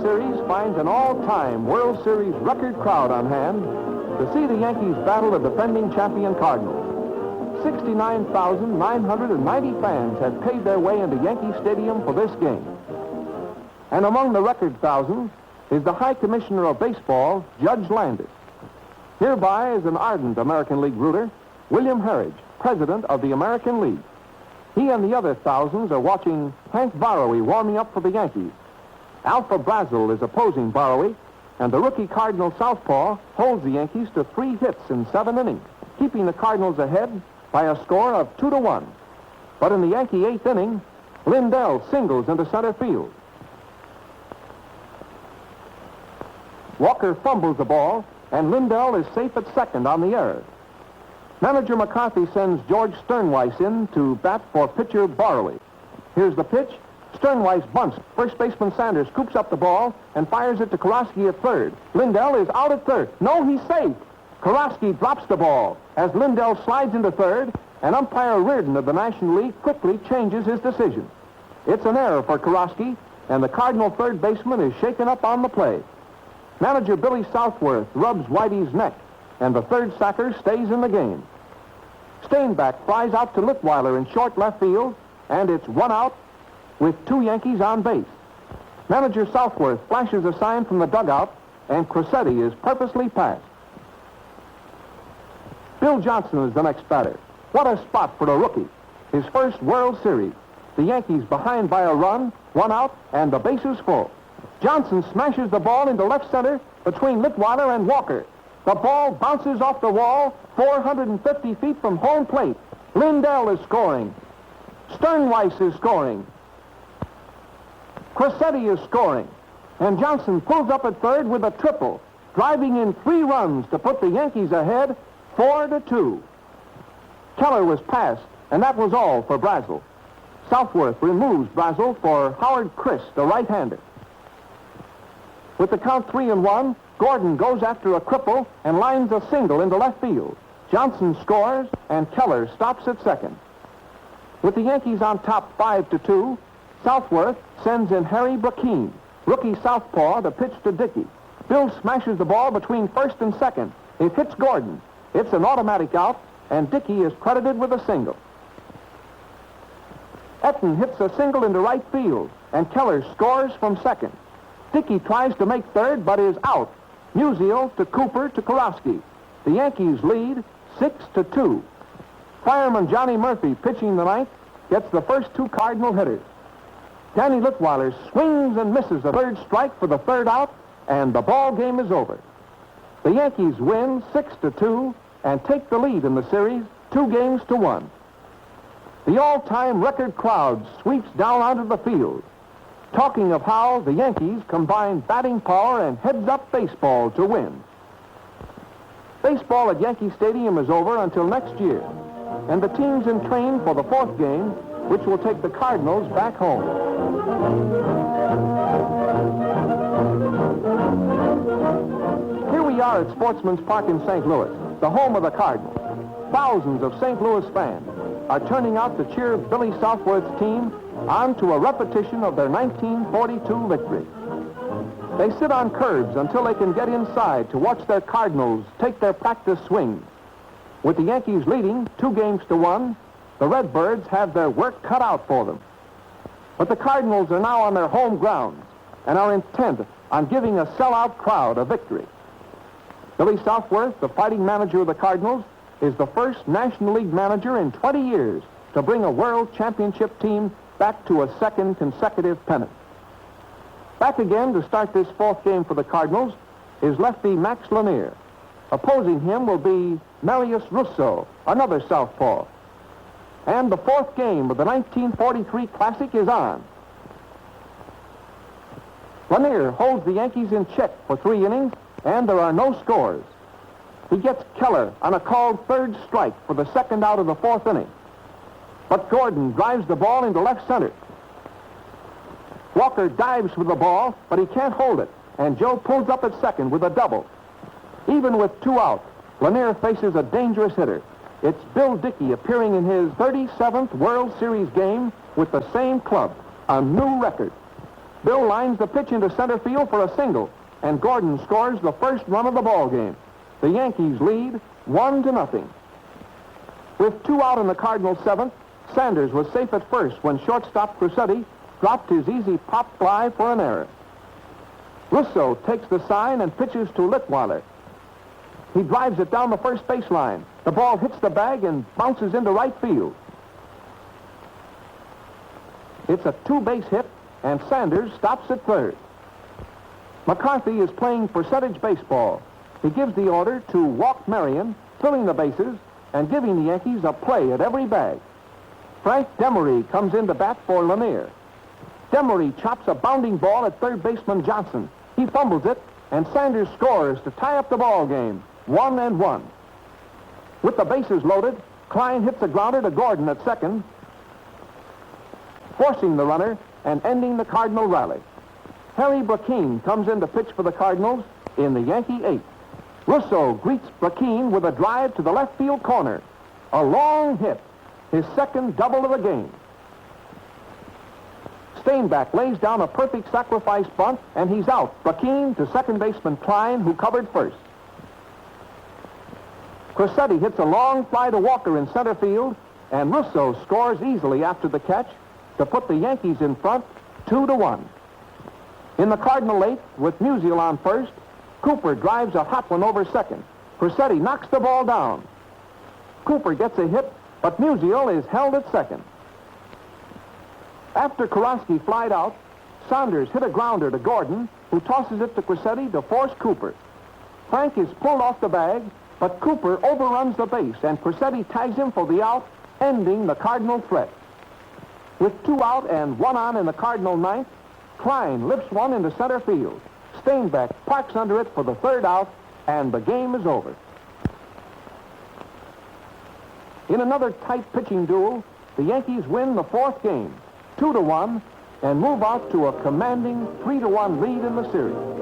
Series finds an all-time World Series record crowd on hand to see the Yankees battle the defending champion Cardinals. 69,990 fans have paid their way into Yankee Stadium for this game. And among the record thousands is the High Commissioner of Baseball, Judge Landis. Nearby is an ardent American League rooter, William Harridge, president of the American League. He and the other thousands are watching Hank Borowy warming up for the Yankees. Alpha Brazel is opposing Borowy, and the rookie Cardinal southpaw holds the Yankees to 3 hits in 7 innings, keeping the Cardinals ahead by a score of 2-1. But in the Yankee 8th inning, Lindell singles into center field. Walker fumbles the ball, and Lindell is safe at second on the error. Manager McCarthy sends George Sternweiss in to bat for pitcher Borowy. Here's the pitch. Sternweiss bunts. First baseman Sanders scoops up the ball and fires it to Karofsky at third. Lindell is out at third. No, he's safe. Karofsky drops the ball as Lindell slides into third, and umpire Reardon of the National League quickly changes his decision. It's an error for Karofsky, and the Cardinal third baseman is shaken up on the play. Manager Billy Southworth rubs Whitey's neck, and the third sacker stays in the game. Steinbach flies out to Litweiler in short left field, and it's 1 out with 2 Yankees on base. Manager Southworth flashes a sign from the dugout, and Crosetti is purposely passed. Bill Johnson is the next batter. What a spot for a rookie. His first World Series. The Yankees behind by a run, 1 out, and the bases full. Johnson smashes the ball into left center between Litweiler and Walker. The ball bounces off the wall 450 feet from home plate. Lindell is scoring. Sternweiss is scoring. Crosetti is scoring. And Johnson pulls up at third with a triple, driving in 3 runs to put the Yankees ahead 4-2. Keller was passed, and that was all for Brazel. Southworth removes Brazel for Howard Chris, the right-hander. With the count 3-1, Gordon goes after a cripple and lines a single into left field. Johnson scores, and Keller stops at second. With the Yankees on top 5-2, Southworth sends in Harry Brackeen, rookie southpaw, to pitch to Dickey. Bill smashes the ball between first and second. It hits Gordon. It's an automatic out, and Dickey is credited with a single. Etten hits a single into right field, and Keller scores from second. Dickey tries to make third, but is out. Musial to Cooper to Karofsky. The Yankees lead 6-2. Fireman Johnny Murphy, pitching the ninth, gets the first 2 Cardinal hitters. Danny Litweiler swings and misses a third strike for the third out, and the ball game is over. The Yankees win 6-2 and take the lead in the series 2-1. The all-time record crowd sweeps down onto the field, talking of how the Yankees combine batting power and heads-up baseball to win. Baseball at Yankee Stadium is over until next year, and the team's in train for the 4th game, which will take the Cardinals back home. Here we are at Sportsman's Park in St. Louis, the home of the Cardinals. Thousands of St. Louis fans are turning out to cheer Billy Southworth's team on to a repetition of their 1942 victory. They sit on curbs until they can get inside to watch their Cardinals take their practice swings. With the Yankees leading 2-1, the Redbirds have their work cut out for them. But the Cardinals are now on their home grounds and are intent on giving a sellout crowd a victory. Billy Southworth, the fighting manager of the Cardinals, is the first National League manager in 20 years to bring a World Championship team back to a 2nd consecutive pennant. Back again to start this 4th game for the Cardinals is lefty Max Lanier. Opposing him will be Marius Russo, another southpaw. And the 4th game of the 1943 Classic is on. Lanier holds the Yankees in check for 3 innings, and there are no scores. He gets Keller on a called third strike for the 2nd out of the 4th inning. But Gordon drives the ball into left center. Walker dives for the ball, but he can't hold it, and Joe pulls up at second with a double. Even with 2 out, Lanier faces a dangerous hitter. It's Bill Dickey appearing in his 37th World Series game with the same club, a new record. Bill lines the pitch into center field for a single, and Gordon scores the first run of the ball game. The Yankees lead 1-0. With 2 out in the Cardinals' 7th, Sanders was safe at first when shortstop Crucetti dropped his easy pop fly for an error. Russo takes the sign and pitches to Litweiler. He drives it down the first baseline. The ball hits the bag and bounces into right field. It's a 2-base hit, and Sanders stops at third. McCarthy is playing percentage baseball. He gives the order to walk Marion, filling the bases and giving the Yankees a play at every bag. Frank Demery comes in to bat for Lanier. Demery chops a bounding ball at third baseman Johnson. He fumbles it, and Sanders scores to tie up the ball game, 1-1. With the bases loaded, Klein hits a grounder to Gordon at second, forcing the runner and ending the Cardinal rally. Harry Brackeen comes in to pitch for the Cardinals in the Yankee 8th. Russo greets Brackeen with a drive to the left field corner. A long hit, his second double of the game. Steinbach lays down a perfect sacrifice bunt, and he's out. Brackeen to second baseman Klein, who covered first. Crucetti hits a long fly to Walker in center field, and Russo scores easily after the catch to put the Yankees in front 2-1. In the Cardinal 8th, with Musial on first, Cooper drives a hot one over second. Crucetti knocks the ball down. Cooper gets a hit, but Musial is held at second. After Karonsky flied out, Saunders hit a grounder to Gordon, who tosses it to Crucetti to force Cooper. Frank is pulled off the bag, but Cooper overruns the base, and Crucetti tags him for the out, ending the Cardinal threat. With 2 out and 1 on in the Cardinal 9th, Klein lifts one into center field. Steinbach parks under it for the 3rd out, and the game is over. In another tight pitching duel, the Yankees win the 4th game, 2-1, and move out to a commanding 3-1 lead in the series.